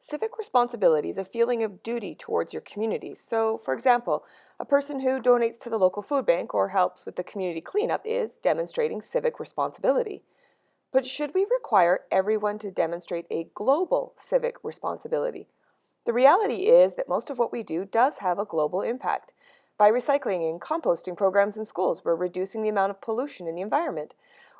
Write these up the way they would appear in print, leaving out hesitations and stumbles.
Civic responsibility is a feeling of duty towards your community. So, for example, a person who donates to the local food bank or helps with the community cleanup is demonstrating civic responsibility. But should we require everyone to demonstrate a global civic responsibility? The reality is that most of what we do does have a global impact. By recycling and composting programs in schools, we're reducing the amount of pollution in the environment.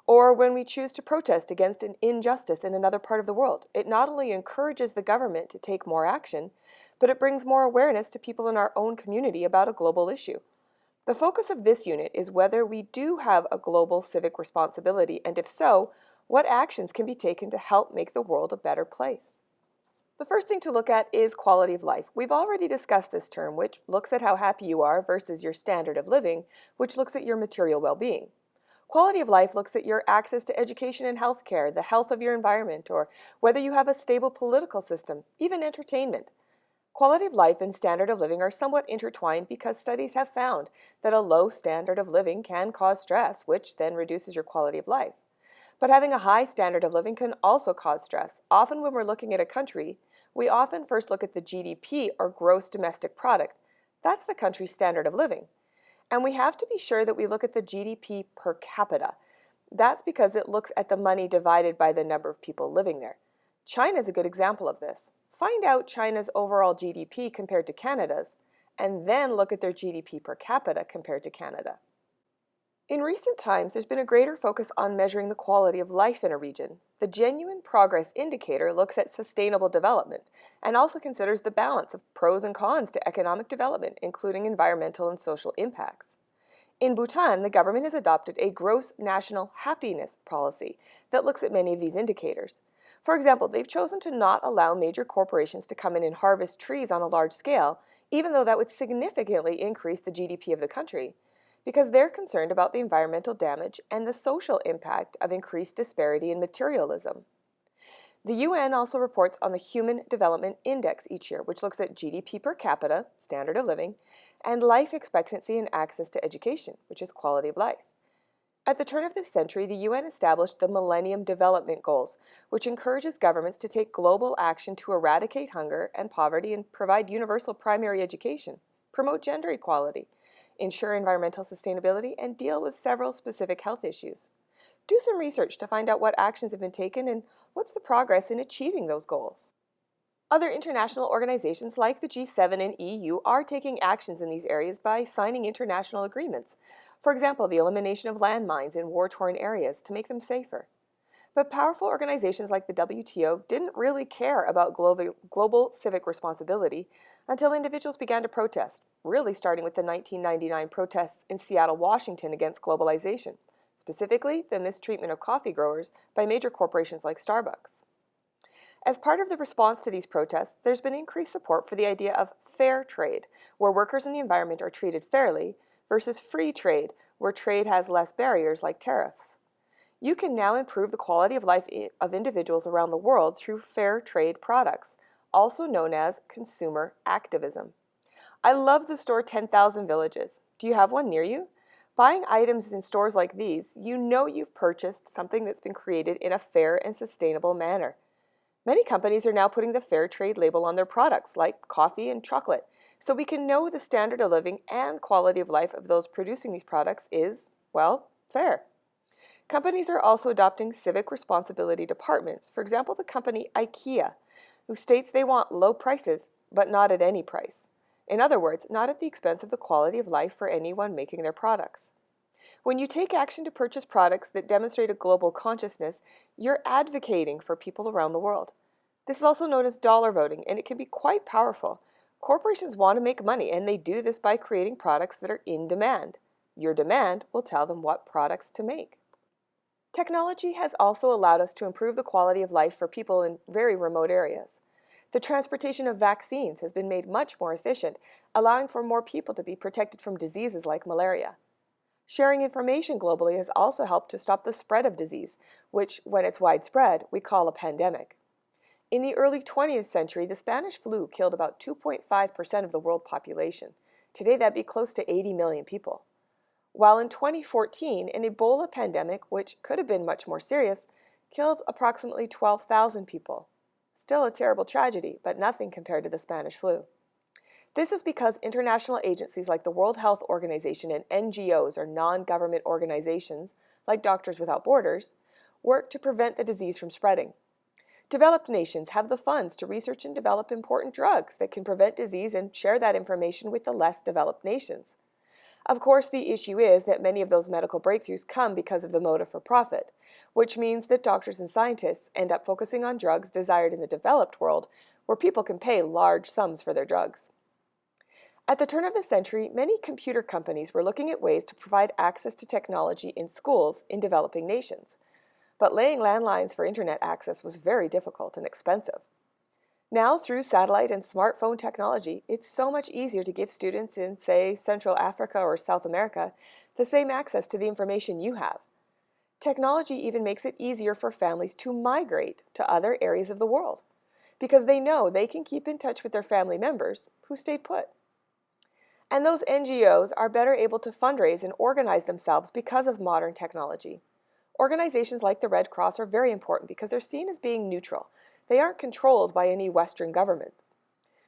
Or when we choose to protest against an injustice in another part of the world, it not only encourages the government to take more action, but it brings more awareness to people in our own community about a global issue. The focus of this unit is whether we do have a global civic responsibility, and if so, what actions can be taken to help make the world a better place. The first thing to look at is quality of life. We've already discussed this term, which looks at how happy you are versus your standard of living, which looks at your material well-being. Quality of life looks at your access to education and healthcare, the health of your environment, or whether you have a stable political system, even entertainment. Quality of life and standard of living are somewhat intertwined because studies have found that a low standard of living can cause stress, which then reduces your quality of life. But having a high standard of living can also cause stress. Often when we're looking at a country, we often first look at the GDP, or gross domestic product. That's the country's standard of living. And we have to be sure that we look at the GDP per capita. That's because it looks at the money divided by the number of people living there. China is a good example of this. Find out China's overall GDP compared to Canada's, and then look at their GDP per capita compared to Canada. In recent times, there's been a greater focus on measuring the quality of life in a region. The Genuine Progress Indicator looks at sustainable development and also considers the balance of pros and cons to economic development, including environmental and social impacts. In Bhutan, the government has adopted a gross national happiness policy that looks at many of these indicators. For example, they've chosen to not allow major corporations to come in and harvest trees on a large scale, even though that would significantly increase the GDP of the country, because they're concerned about the environmental damage and the social impact of increased disparity and materialism. The UN also reports on the Human Development Index each year, which looks at GDP per capita, standard of living, and life expectancy and access to education, which is quality of life. At the turn of this century, the UN established the Millennium Development Goals, which encourages governments to take global action to eradicate hunger and poverty and provide universal primary education, promote gender equality, ensure environmental sustainability, and deal with several specific health issues. Do some research to find out what actions have been taken and what's the progress in achieving those goals. Other international organizations like the G7 and EU are taking actions in these areas by signing international agreements. For example, the elimination of landmines in war-torn areas to make them safer. But powerful organizations like the WTO didn't really care about global civic responsibility until individuals began to protest, really starting with the 1999 protests in Seattle, Washington against globalization, specifically the mistreatment of coffee growers by major corporations like Starbucks. As part of the response to these protests, there's been increased support for the idea of fair trade, where workers and the environment are treated fairly, versus free trade, where trade has less barriers like tariffs. You can now improve the quality of life of individuals around the world through fair trade products, also known as consumer activism. I love the store 10,000 Villages. Do you have one near you? Buying items in stores like these, you know you've purchased something that's been created in a fair and sustainable manner. Many companies are now putting the fair trade label on their products, like coffee and chocolate, so we can know the standard of living and quality of life of those producing these products is, well, fair. Companies are also adopting civic responsibility departments. For example, the company IKEA, who states they want low prices, but not at any price. In other words, not at the expense of the quality of life for anyone making their products. When you take action to purchase products that demonstrate a global consciousness, you're advocating for people around the world. This is also known as dollar voting, and it can be quite powerful. Corporations want to make money, and they do this by creating products that are in demand. Your demand will tell them what products to make. Technology has also allowed us to improve the quality of life for people in very remote areas. The transportation of vaccines has been made much more efficient, allowing for more people to be protected from diseases like malaria. Sharing information globally has also helped to stop the spread of disease, which, when it's widespread, we call a pandemic. In the early 20th century, the Spanish flu killed about 2.5% of the world population. Today, that'd be close to 80 million people. While in 2014, an Ebola pandemic, which could have been much more serious, killed approximately 12,000 people. still a terrible tragedy, but nothing compared to the Spanish flu. This is because international agencies like the World Health Organization and NGOs, or non-government organizations, like Doctors Without Borders, work to prevent the disease from spreading. Developed nations have the funds to research and develop important drugs that can prevent disease and share that information with the less developed nations. Of course, the issue is that many of those medical breakthroughs come because of the motive for profit, which means that doctors and scientists end up focusing on drugs desired in the developed world, where people can pay large sums for their drugs. At the turn of the century, many computer companies were looking at ways to provide access to technology in schools in developing nations. But laying landlines for internet access was very difficult and expensive. Now, through satellite and smartphone technology, it's so much easier to give students in, say, Central Africa or South America the same access to the information you have. Technology even makes it easier for families to migrate to other areas of the world, because they know they can keep in touch with their family members who stayed put. And those NGOs are better able to fundraise and organize themselves because of modern technology. Organizations like the Red Cross are very important because they're seen as being neutral. They aren't controlled by any Western government.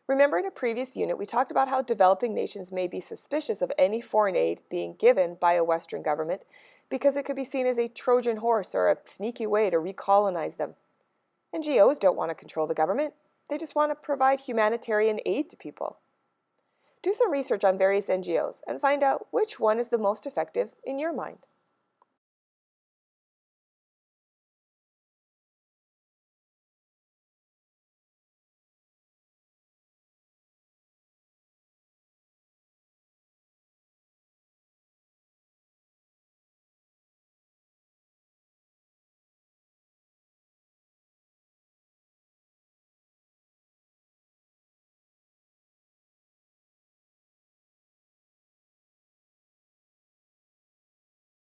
Remember, in a previous unit, we talked about how developing nations may be suspicious of any foreign aid being given by a Western government because it could be seen as a Trojan horse or a sneaky way to recolonize them. NGOs don't want to control the government. They just want to provide humanitarian aid to people. Do some research on various NGOs and find out which one is the most effective in your mind.